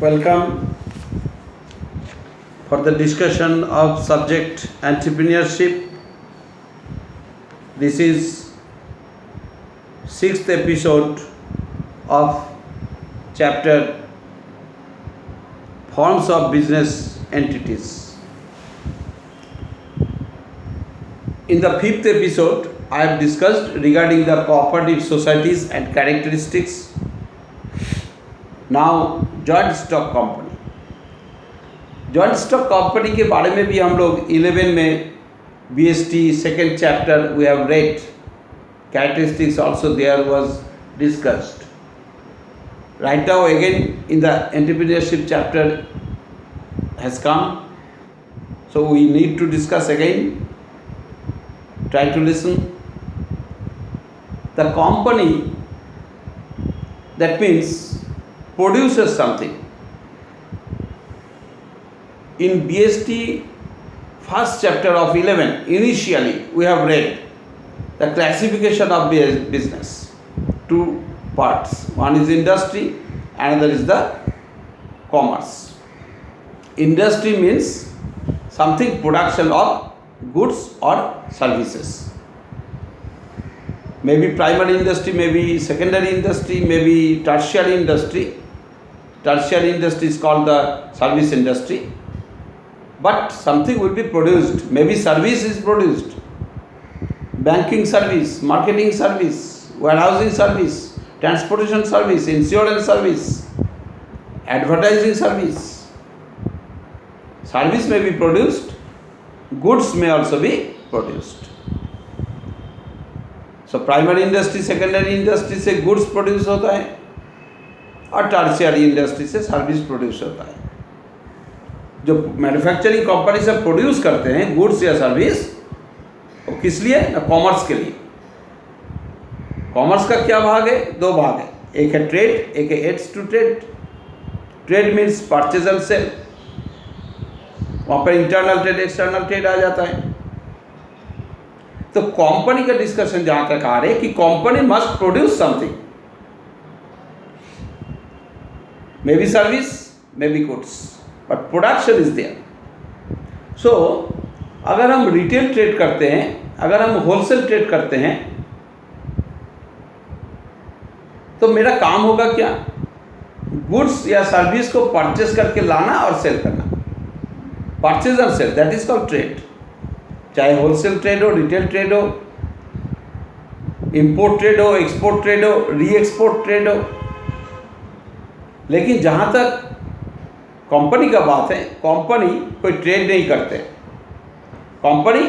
Welcome for the discussion of subject entrepreneurship. This is sixth episode of chapter Forms of Business Entities. In the fifth episode, I have discussed regarding the cooperative societies and characteristics. Now joint stock company के बारे में भी हम लोग 11 में BST second chapter we have read characteristics also there was discussed. Right now again in the entrepreneurship chapter has come, so we need to discuss again. Try to listen. The company that means produces something. In BST first chapter of 11, initially we have read the classification of business. Two parts. One is industry, another is the commerce. Industry means something production of goods or services. Maybe primary industry, maybe secondary industry, maybe tertiary industry. Tertiary industry is called the service industry. But something will be produced. Maybe service is produced. Banking service, marketing service, warehousing service, transportation service, insurance service, advertising service. Service may be produced. Goods may also be produced. So primary industry secondary industry से goods produce होता है और tertiary industry से service produce होता है. जो manufacturing company से produce करते हैं गुड्स या सर्विस, वो किस लिए? कॉमर्स के लिए. कॉमर्स का क्या भाग है? दो भाग है. एक है ट्रेड, एक है aids to trade. Trade means purchase and sale. वहाँ पर इंटरनल ट्रेड एक्सटर्नल ट्रेड आ जाता है. तो कंपनी का डिस्कशन जहां तक आ रहे कि company must produce something, may be service, may be goods, but production is there. So अगर हम रिटेल ट्रेड करते हैं, अगर हम होलसेल ट्रेड करते हैं, तो मेरा काम होगा क्या? गुड्स या सर्विस को परचेस करके लाना और सेल करना. Purchase and sale, that is called trade. चाहे होलसेल ट्रेड हो, रिटेल ट्रेड हो, इंपोर्ट ट्रेड हो, एक्सपोर्ट ट्रेड हो, री एक्सपोर्ट ट्रेड हो. लेकिन जहां तक कंपनी का बात है, कंपनी कोई ट्रेड नहीं करते. Company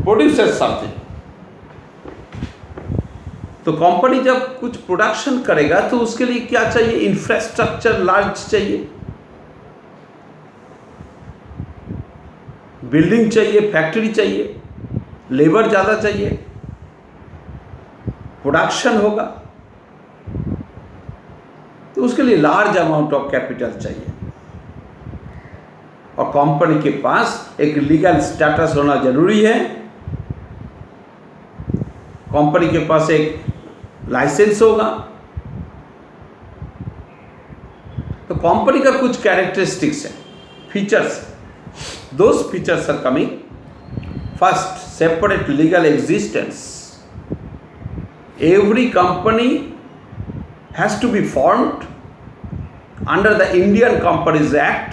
produces something. तो कंपनी जब कुछ प्रोडक्शन करेगा तो उसके लिए क्या चाहिए? इंफ्रास्ट्रक्चर लार्ज चाहिए, बिल्डिंग चाहिए, फैक्ट्री चाहिए, लेबर ज़्यादा चाहिए, प्रोडक्शन होगा, तो उसके लिए लार्ज अमाउंट ऑफ कैपिटल चाहिए. और कंपनी के पास एक लीगल स्टेटस होना जरूरी है. कंपनी के पास एक लाइसेंस होगा. तो कंपनी का कुछ कैरेक्टरिस्टिक्स है, features. Those features are coming. First, separate legal existence. Every company has to be formed under the Indian Companies Act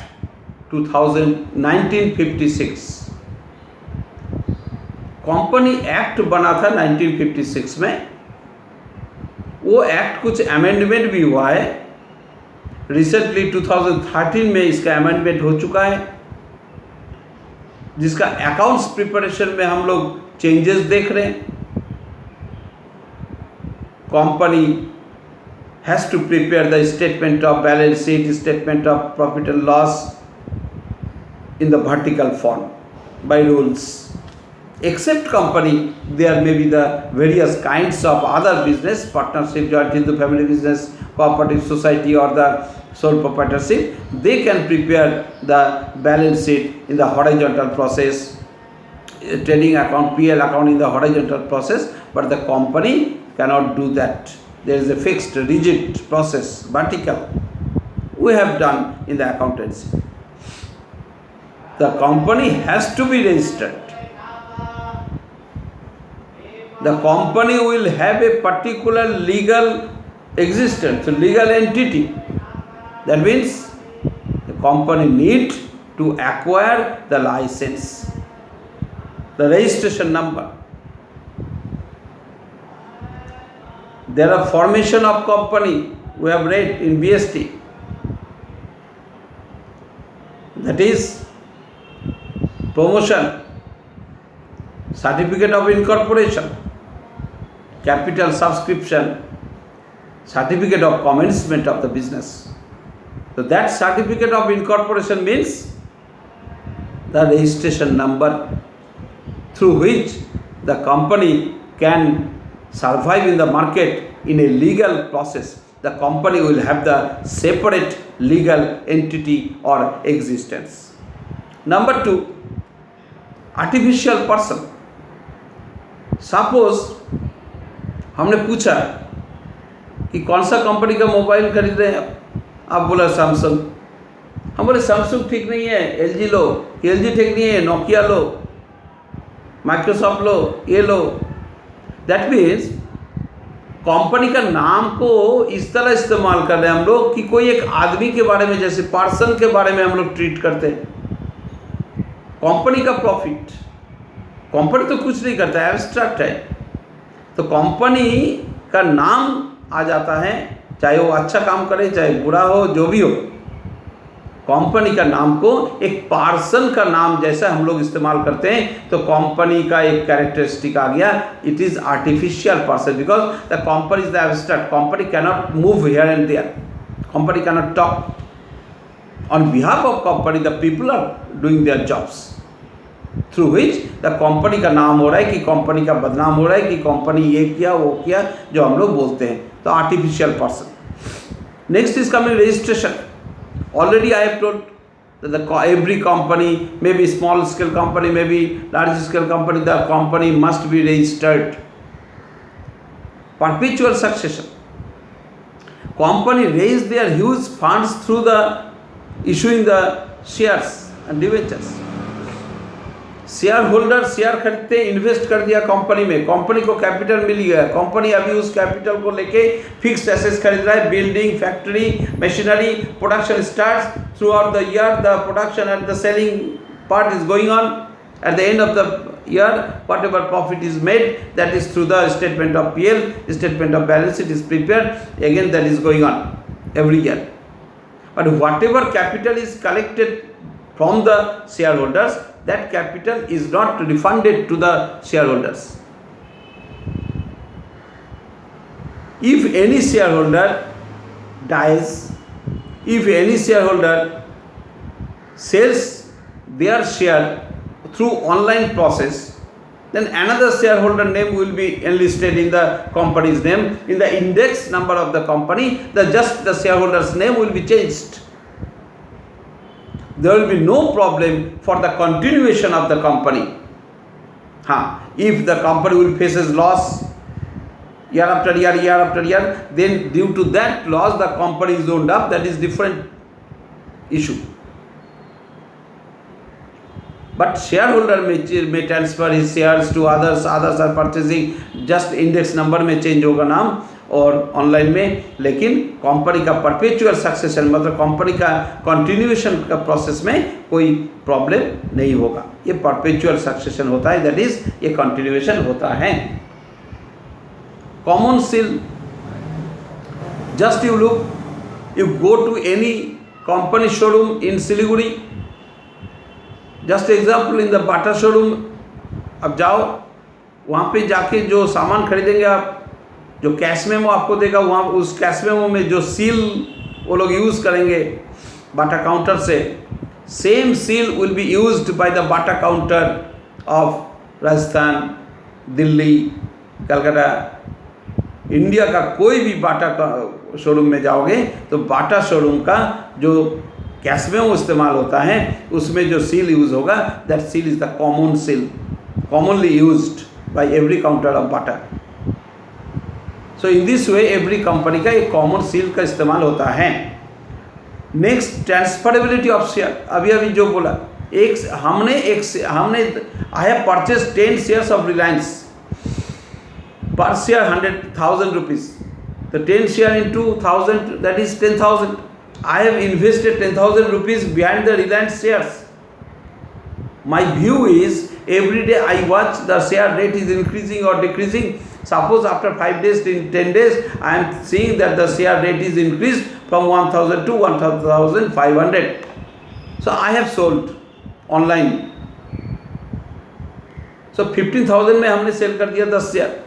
1956. Company act बना था 1956 में. वो एक्ट कुछ अमेंडमेंट भी हुआ है. रिसेंटली 2013 में इसका अमेंडमेंट हो चुका है, जिसका अकाउंट्स प्रिपरेशन में हम लोग चेंजेस देख रहे हैं. Company has to prepare the statement of balance sheet, statement of profit and loss in the vertical form by rules. Except company, there may be the various kinds of other business, partnership, joint Hindu family business, cooperative society और the sole proprietorship. They can prepare the balance sheet in the horizontal process, trading account, PL account in the horizontal process, but the company cannot do that. There is a fixed rigid process, vertical. we have done in the accountancy. The company has to be registered. The company will have a particular legal existence, a legal entity. That means the company need to acquire the license, the registration number. There are formation of company, we have read in BST. That is promotion, certificate of incorporation, capital subscription, certificate of commencement of the business. So that certificate of incorporation means the registration number through which the company can survive in the market in a legal process. The company will have the separate legal entity or existence. Number 2, artificial person. Suppose हमने पूछा कि कौन सा company का mobile खरीद रहे हैं आप बोला सैमसंग। हम बोले सैमसंग ठीक नहीं है, एलजी लो। एलजी ठीक नहीं है, नोकिया लो, माइक्रोसॉफ्ट लो, ये लो। दैट मीन्स कंपनी का नाम को इस तरह इस्तेमाल कर रहे हैं हम लोग कि कोई एक आदमी के बारे में, जैसे पर्सन के बारे में हम लोग ट्रीट करते हैं। कंपनी का प्रॉफिट, कंपनी तो कुछ नहीं करता है, एब्स्ट्रैक्ट है। तो कंपनी का नाम आ जाता है, चाहे वो अच्छा काम करे चाहे बुरा हो, जो भी हो। कंपनी का नाम को एक पर्सन का नाम जैसा हम लोग इस्तेमाल करते हैं, तो कंपनी का एक कैरेक्टरिस्टिक आ गया, it is artificial person, because the company is the abstract. Company cannot move here and there, company cannot talk on behalf of company, the people are doing their jobs through which the company का नाम हो रहा है, कि company का बदनाम हो रहा है, कि कंपनी ये किया वो किया, जो हम लोग बोलते हैं। तो artificial person. Next is coming registration. Already I have told that every company, maybe small scale company, maybe large scale company, the company must be registered. Perpetual succession. Company raise their huge funds through the issuing the shares and debentures. Share holder share खरीदते, invest कर दिया company में, company को capital मिल गया, company अभी उस capital को लेके फिक्स्ड एसेट्स खरीद रहा है, building, factory, machinery, production starts through out the year, the production and the selling part is going on. At the end of the year what ever profit is made, that is through the statement of PL, statement of balance sheet is prepared, again that is going on every year. But what ever capital is collected from the shareholders, that capital is not refunded to the shareholders. If any shareholder dies, if any shareholder sells their share through online process, then another shareholder name will be enlisted in the company's name. In the index number of the company, just the shareholder's name will be changed. There will be no problem for the continuation of the company. If the company will faces loss year after year, year after year, then due to that loss the company is owned up, that is different issue. But shareholder may transfer his shares to others, others are purchasing, just index number में change होगा नाम और online में, लेकिन company का perpetual succession, मतलब company का continuation का प्रोसेस में कोई प्रॉब्लम नहीं होगा। ये परपेचुअल सक्सेशन होता है, दैट इज ये कंटिन्यूएशन होता है। Common seal, just you look, you go to any company showroom in Siliguri, just example in the Bata showroom, अब जाओ वहाँ पे जाके जो सामान खरीदेंगे आप, जो कैश मेमो आपको देगा, वहाँ उस कैश मेमो में जो सील वो लोग यूज़ करेंगे बाटा काउंटर से, same seal will be used by the Bata counter of Rajasthan, Delhi, Calcutta, India का कोई भी बाटा का शोरूम में जाओगे तो बाटा शोरूम का जो कैश मेमो इस्तेमाल होता है उसमें जो सील यूज़ होगा, that seal is the common seal, commonly used by every counter of Bata. So in this way every company का एक कॉमन सील का इस्तेमाल होता है। नेक्स्ट ट्रांसफरेबिलिटी ऑफ शेयर, अभी अभी जो बोला, हमने I have purchase 10 shares of Reliance, per share 100,000 rupees. The 10 share into 1000, that is 10,000. I have invested 10,000 rupees behind the Reliance shares. My view is every day I watch the share rate is increasing or decreasing. Suppose after 5 days, 10 days, I am seeing that the share rate is increased from 1,000 to 1,500. So I have sold online. So 15,000 में हमने cell कर दिया 10 share,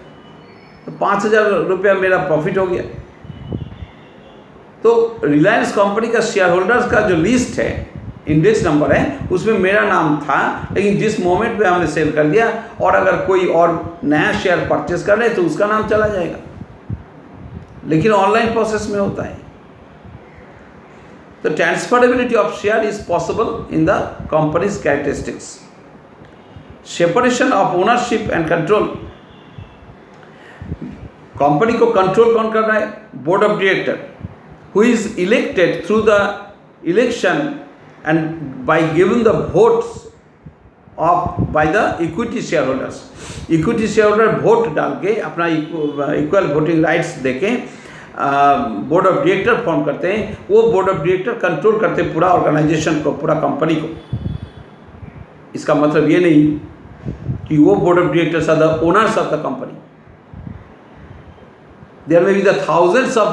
तो 5,000 रुपया मेरा profit हो गया। तो रिलायंस कंपनी का शेयर होल्डर्स का जो लिस्ट है, इंडेक्स नंबर है, उसमें मेरा नाम था, लेकिन जिस मोमेंट पे हमने सेल कर दिया और अगर कोई और नया शेयर परचेस कर रहे तो उसका नाम चला जाएगा, लेकिन ऑनलाइन प्रोसेस में होता है। तो transferability of share is possible in the companies characteristics. Separation of ownership and control, company को कंट्रोल कौन कर रहा है? Board of director, who is elected through the election and by giving the votes of by the equity share holders. Equity share holder vote डाल के अपना equal voting rights देके board of director form करते हैं। वो board of director control करते हैं पूरा ऑर्गेनाइजेशन को, पूरा कंपनी को। इसका मतलब ये नहीं कि वो board of directors are the owners of the company. There may be the thousands of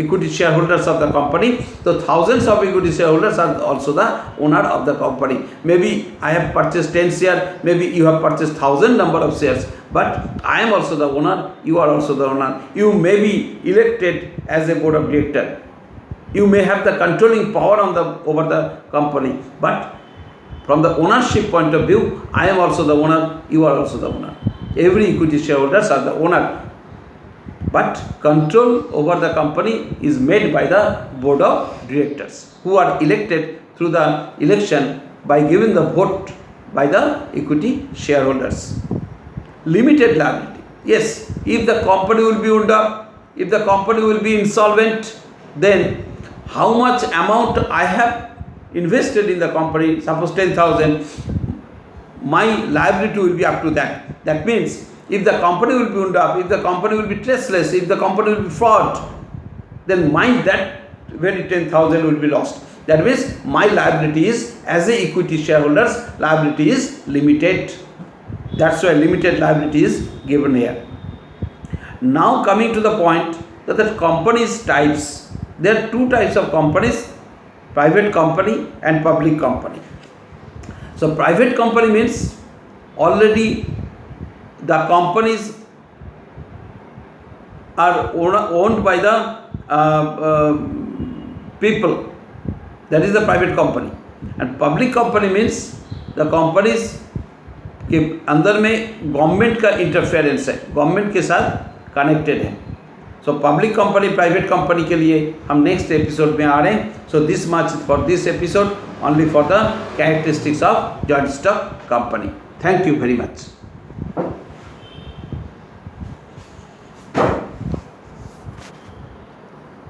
equity shareholders of the company. So thousands of equity shareholders are also the owner of the company. Maybe I have purchased 10 shares, maybe you have purchased 1,000 number of shares, but I am also the owner, you are also the owner. You may be elected as a board of director. You may have the controlling power over the company, but from the ownership point of view, I am also the owner, you are also the owner. Every equity shareholders are the owner. But control over the company is made by the board of directors, who are elected through the election by giving the vote by the equity shareholders. Limited liability. Yes, if the company will be wound up, if the company will be insolvent, then how much amount I have invested in the company, suppose 10,000, my liability will be up to that. That means if the company will be wound up, if the company will be traceless, if the company will be fraud, then that very 10,000 will be lost. That means my liability is, as a equity shareholders, liability is limited. That's why limited liability is given here. Now coming to the point that the companies types. There are two types of companies, private company and public company. So private company means already the companies are owned by the people. That is the private company. And public company means the companies के अंदर में government का interference है, government के साथ connected है। So public company, private company के लिए हम नेक्स्ट एपिसोड में आ रहे हैं। So this much for this episode, only for the characteristics of joint stock company. Thank you very much.